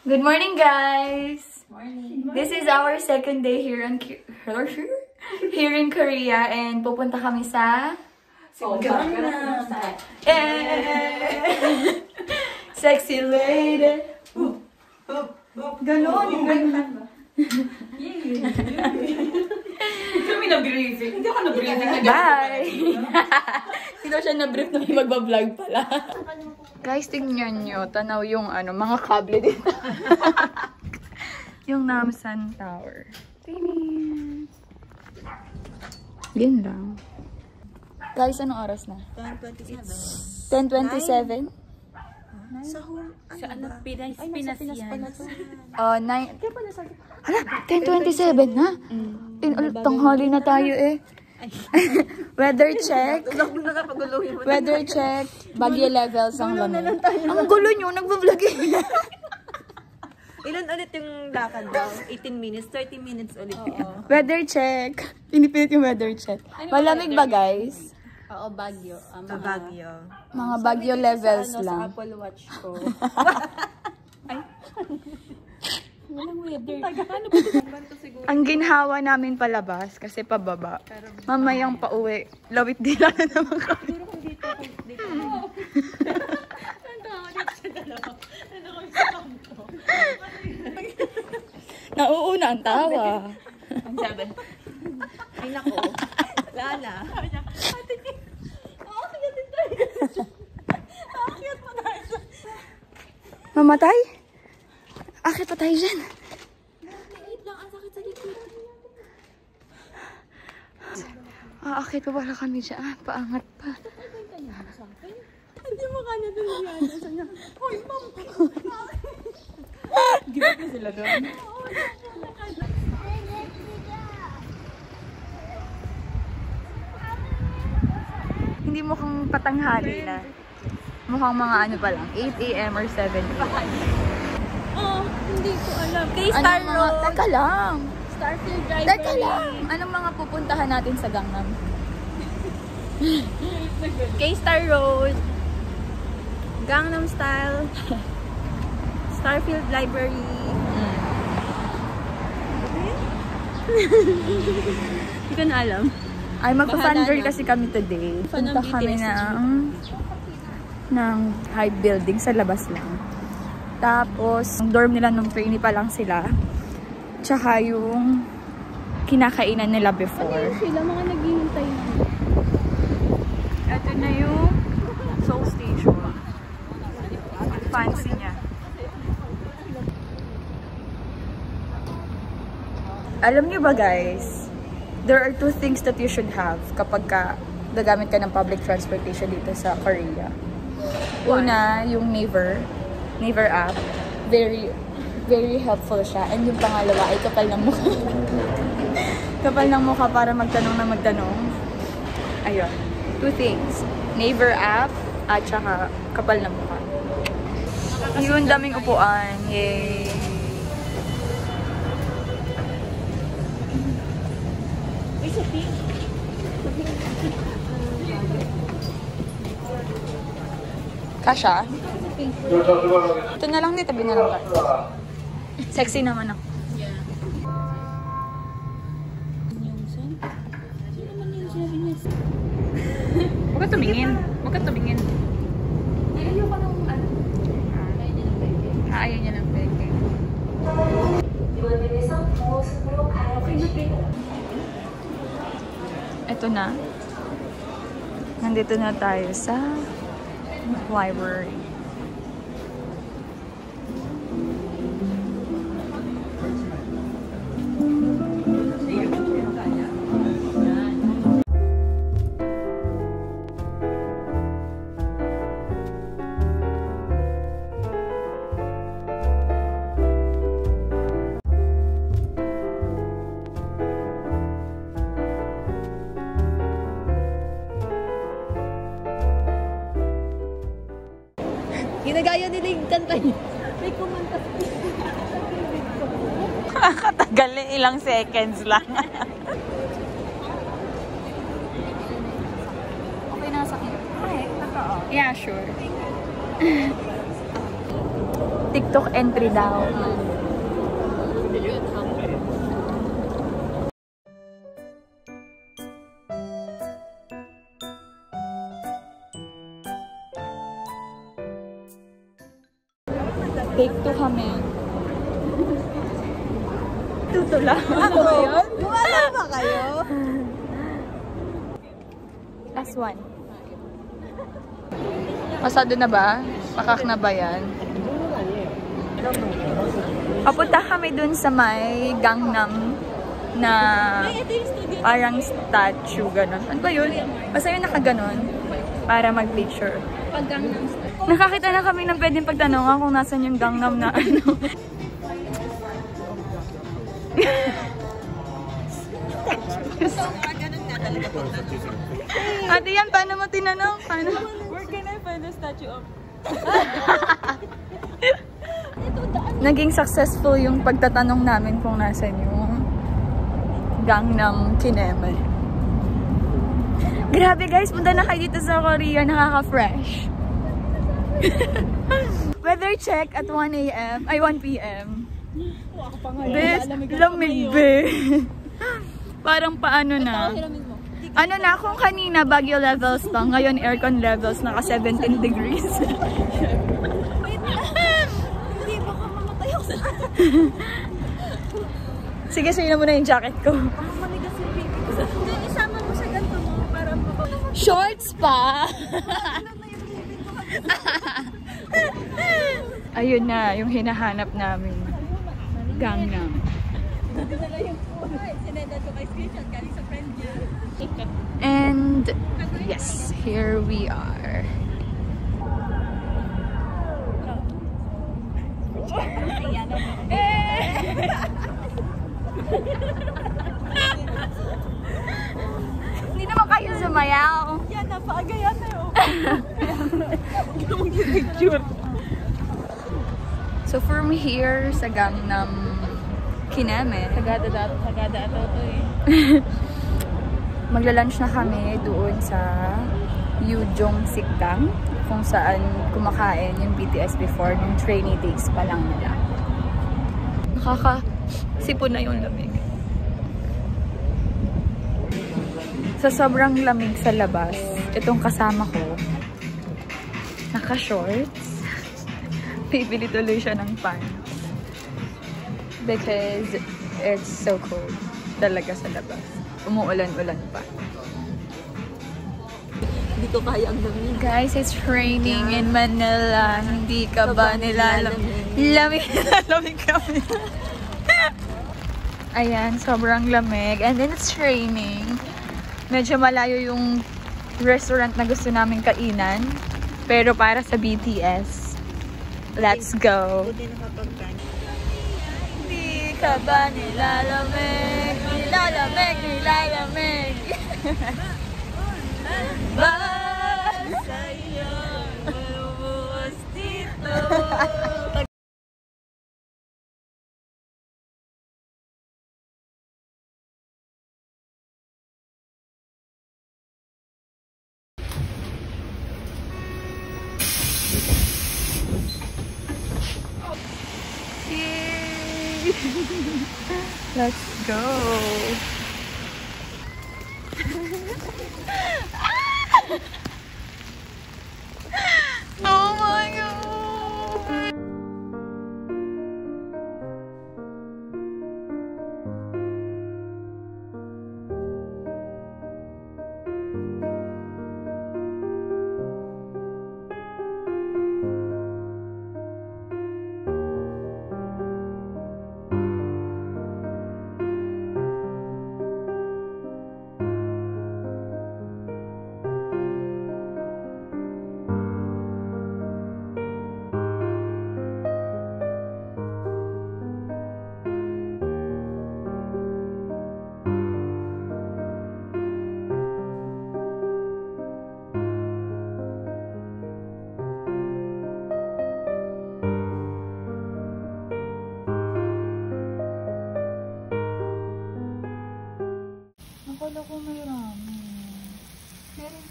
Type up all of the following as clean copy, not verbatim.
Good morning, guys! Morning. This is our second day here in Korea and pupunta kami sa Gangnam. Sexy lady! Ganon! Kami na-briefing. Hindi ako na-briefing. Bye! Hindi daw siya na-brief na may magbablog pala. Guys, tingnan nyo. Tanaw yung mga kable dito. Yung Namsan Tower. Tingnan. Yun lang. Guys, anong oras na? 10:27. 10:27? Sa Pinas yan. 9. Hala, 10:27 na? Tanghali na tayo eh. Weather check. Weather check. Bagyo levels ang lamig. Ang gulo nyo, nagbablog eh. Ilan ulit yung lakad daw? 18 minutes? 30 minutes ulit. Weather check. Pinipilit yung weather check. Malamig ba guys? Oo, Baguio. Sa Baguio. Mga Bagyo levels sa lang. Apple Watch ko. Walang weather. Ang ginhawa namin palabas kasi pababa. Mamayang pauwi. Lawit dila na naman kami. Siguro kung dito. Nauuna ang tawa. Ang sabi. Ay nako. Lala. Mamatay? Akit pa tayo dyan. Akit pa pala kami dyan. Paangat pa. Hindi mo kanya dun yan. Hoy, ma'am. Gibit na sila doon. Hindi mukhang patanghali na. Mukhang mga pa lang. 8 AM or 7 AM. Hindi ko alam. Kay Star Road. Teka lang. Starfield Drive. Teka lang. Anong mga pupuntahan natin sa Gangnam? Kay Star Road. Gangnam Style. Starfield Library. Hindi ko na alam. Ay, magpa-fun girl Bahala na. kasi kami today. Fan ng Punta kami BTS. ng Hype Building sa labas lang. Tapos, yung dorm nila nung trainee pa lang sila. Tsaka yung kinakainan nila before. Sila mga naghihintay na. Ito na yung Seoul Station. Fancy niya. Alam niyo ba guys, there are two things that you should have kapag gagamit ka ng public transportation dito sa Korea. Una, yung Naver app. Very, very helpful siya. And yung pangalawa ay kapal ng mukha. Kapal ng mukha para magtanong na magtanong. Ayun. Two things. Naver app at saka kapal ng mukha. Yun, daming upuan. Yay! Kasha? Ito na lang dito, tabi na lang ka. Sexy naman ako. Huwag ka tumingin. Huwag ka tumingin. Ayaw ka ng ayaw niya ng peke. Ito na. Nandito na tayo sa library. Ginagaya nila yung kanta niya. May kumanta. Katagal eh, ilang seconds lang. Okay na sa akin. Yeah, sure. TikTok entry daw. Take 2 kami. Tutula. Ano ba yun? Wala ba kayo? Last one. Pasado na ba? Pakak na ba yan? Papunta kami dun sa may Gangnam na parang statue, ganon. Ano ba yun? Basta yung nakaganon para mag-picture. Pag Gangnam Style. Nakakita na kami ng pwedeng pagtanongan kung nasan yung Gangnam na ano. Ate yan, paano mo tinanong? Paano? Where can I find the statue of? Naging successful yung pagtatanong namin kung nasan yung Gangnam Kineme. Grabe guys, punta na kayo dito sa Korea, nakaka-fresh. Weather check at 1 AM, ay 1 PM. Bes, lamig be. Parang paano na? Ano na, kung kanina Baguio levels lang, ngayon aircon levels, naka 17 degrees. Wait na! Hindi, baka mamatay ako sa... Sige, sa'yo na muna yung jacket ko. Manigas yung baby ko. Hindi, isama mo sa ganito mo para mapapalabas. Shorts pa! Ayun na, yung hinahanap namin. Gangnam. Sinenda ko kay screenshot galing sa friend niya. And yes, here we are. Hindi naman kayo sumayaw. Yan, napaagaya tayo. So from here sa Gangnam Kineme, Sagada ato to eh. magla-lunch na kami doon sa Yujong Sikdang, kung saan kumakain yung BTS before nung trainee days pa lang nila. Nakakasipon na yung lamig. Sa sobrang lamig sa labas, itong kasama ko, naka-shorts. Bibili tuloy siya ng pants. Because it's so cold talaga sa labas. Umuulan-ulan pa. Hindi ko kaya ang lamig. Guys, it's raining in Manila. Hindi ka ba nilalamig? Lamig kami. Ayan, sobrang lamig. And then it's raining. Medyo malayo yung restaurant na gusto namin kainan. Pero para sa BTS. Let's go. Buti nakapagkan. Hindi ka ba nilalamig? Nilalamig. Basta yun, mabubukas dito. Yay! Let's go. Oh my god. Akala ko may ramen. Meron.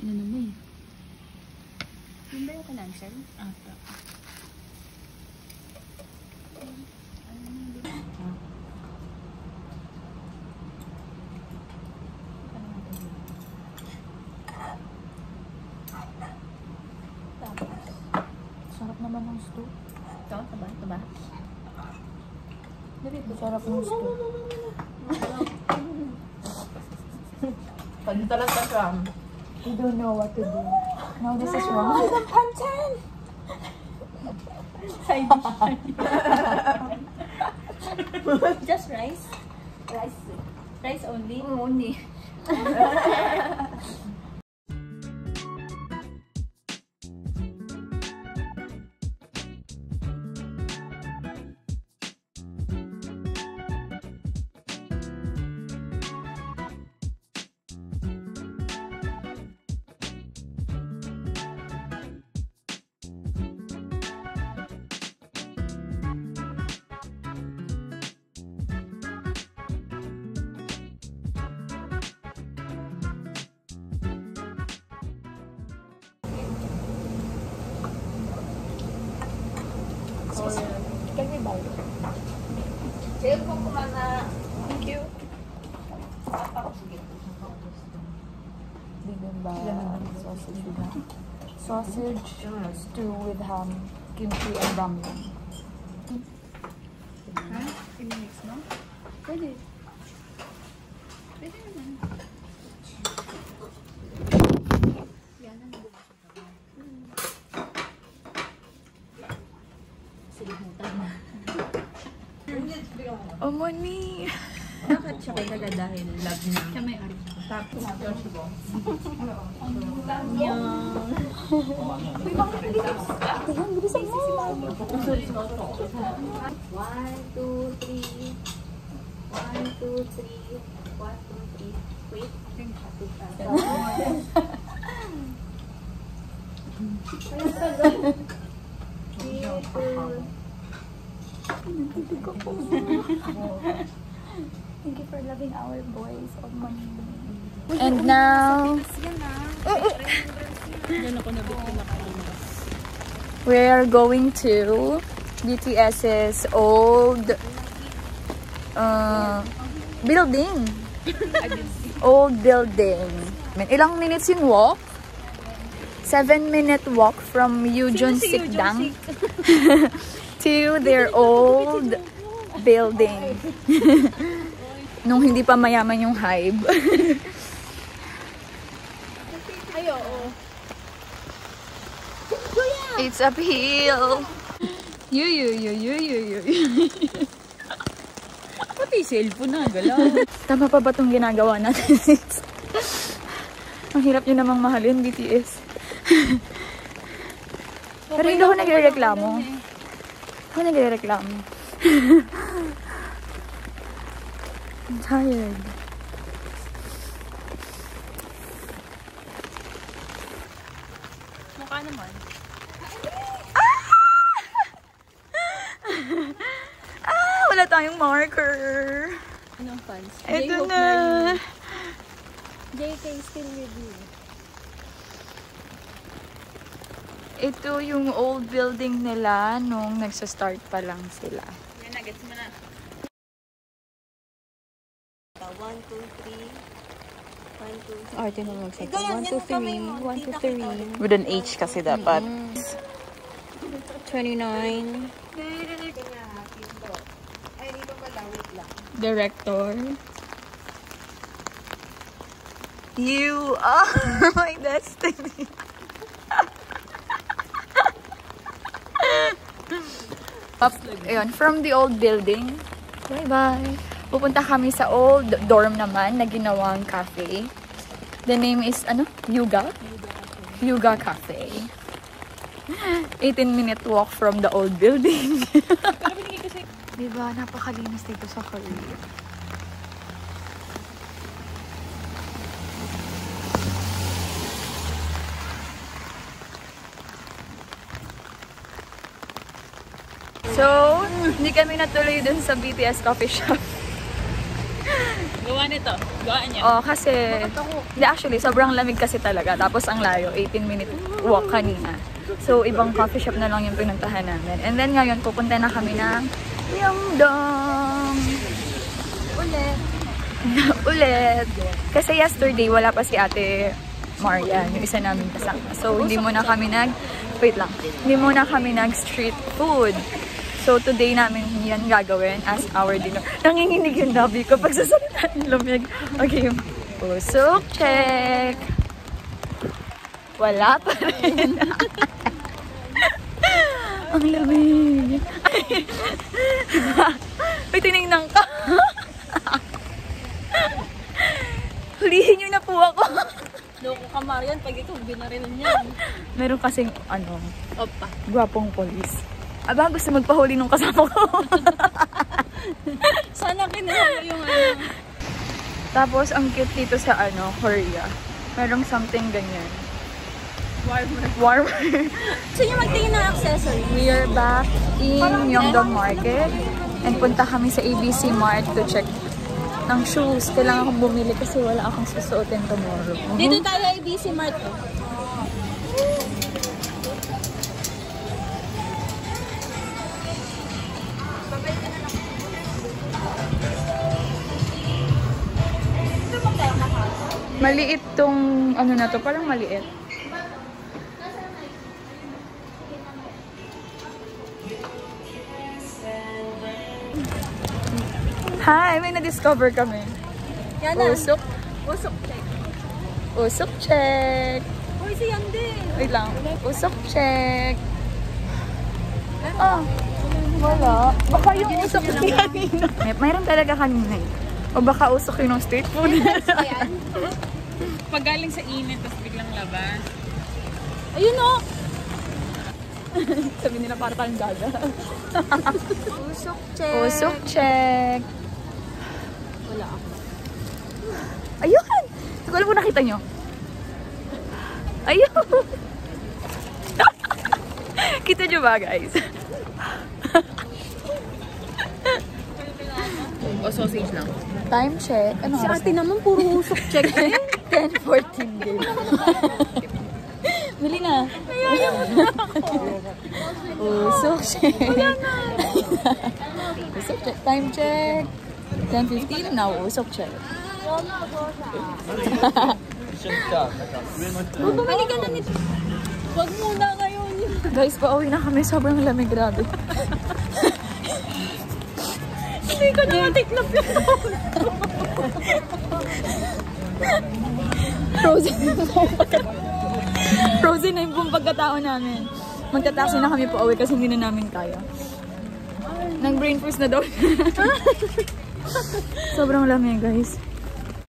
Ano naman eh? Cancel? Ata. Sarap naman ng stew. Ito? Ito ba? Sarap ng stew. Dito lang sa tram. We don't know what to do. No, this is wrong. Panchan! Side dish. Just rice? Rice only? Only. Can we buy it? Sale po kumana. Thank you. Bibimbap, sausage with ham. Sausage stew with ham, kimchi, and ramyun. Ha? I-mix mo? Pwede. Pwede naman. Oh, money! Bakit siya kaya dahil love niya? Siya may ari. Tapos, Tignan, bilisan mo! 1, 2, 3. 1, 2, 3. 1, 2, 3. Wait. Thank you for loving our boys of money. And now, we're going to BTS's old building. Old building. Ilang minutes yung walk? 7-minute walk from Yujun Sikdang to their old building. Nung hindi pa mayaman yung Hybe. It's uphill. You. pati cellphone na, galaw. Tama pa ba itong ginagawa natin? Ang hirap nyo namang mahalin, BTS. Pero hindi ako nagre-reklamo. Ako nagre-reklamo. I'm tired. Mukha naman. Wala tayong marker. Anong fans? Ito na. JK still with you. Ito yung old building nila nung nagsa-start pa lang sila. Yan, nagets mo na. 1, 2, 3. 1, 2, 3. Oh, ito na magsabi. Ganun, 1, 2, 3. 1, 2, 3. With an H kasi dapat. 29. Director. You are my destiny. Ayun, from the old building. Bye-bye. Pupunta kami sa old dorm naman na ginawang cafe. The name is, Yuga? Yuga Cafe. 18-minute walk from the old building. Diba? Napakalinis dito sa Korea. So, hindi kami natuloy dun sa BTS coffee shop. Gawa nito. Gawaan niya. Oh, kasi, hindi actually, sobrang lamig kasi talaga. Tapos ang layo, 18-minute walk kanina. So, ibang coffee shop na lang yung pinuntahan namin. And then ngayon, pupunta na kami ng Myeongdong. Ulit. Kasi yesterday, wala pa si Ate Marian, yung isa namin kasama. So, hindi muna kami nag-street food. So, today namin yan gagawin as our dinner. Nanginginig yung labi ko pag sasalita ng lumig. Okay, usok check. Wala pa rin. Ang lamig. Uy, tinignan ka. Hulihin nyo na po ako. Loko ka, Marian, pag ikaw binarilan yan. Meron kasing, Opa. gwapong polis. Aba, gusto magpahuli nung kasama ko. Sana kinahalo yung Tapos, ang cute dito sa Korea. Merong something ganyan. Warmer. Gusto niyo magtingin ng accessory? We are back in Myeongdong Market. And punta kami sa ABC Mart to check ng shoes. Kailangan akong bumili kasi wala akong susuotin tomorrow. Dito tayo ABC Mart. Maliit tong na to, parang maliit. Hi, may na-discover kami. Yan na. Usok. Usok check. Usok check. Uy, si Yande. Wait lang. Usok check. Ah, wala. Baka yung usok kanina. Mayroon talaga kanina eh. O baka usok yun ng street food. Pag galing sa init, tapos biglang labas. Ayun o. Sabi nila para tayong gaga. Usok check. Usok check. Wala ako. Ayun! Siguro po nakita nyo. Ayun! Kita nyo ba, guys? O sausage lang. Time check. Ano Si ate naman puro usok check eh. 10:14 din. Bili na. Usok check. Usok check. Time check. 10:15. Now, usok check. Bumili ka na nito. Wag muna ngayon. Guys, pauwi na kami. Sobrang lamig. Grabe. Hindi ko na matiklop yung tawag. Frozen na yung buong pagkatao namin. Magtataksi na kami pauwi kasi hindi na namin kaya. Nang brain freeze na daw. Sobrang lamig, guys.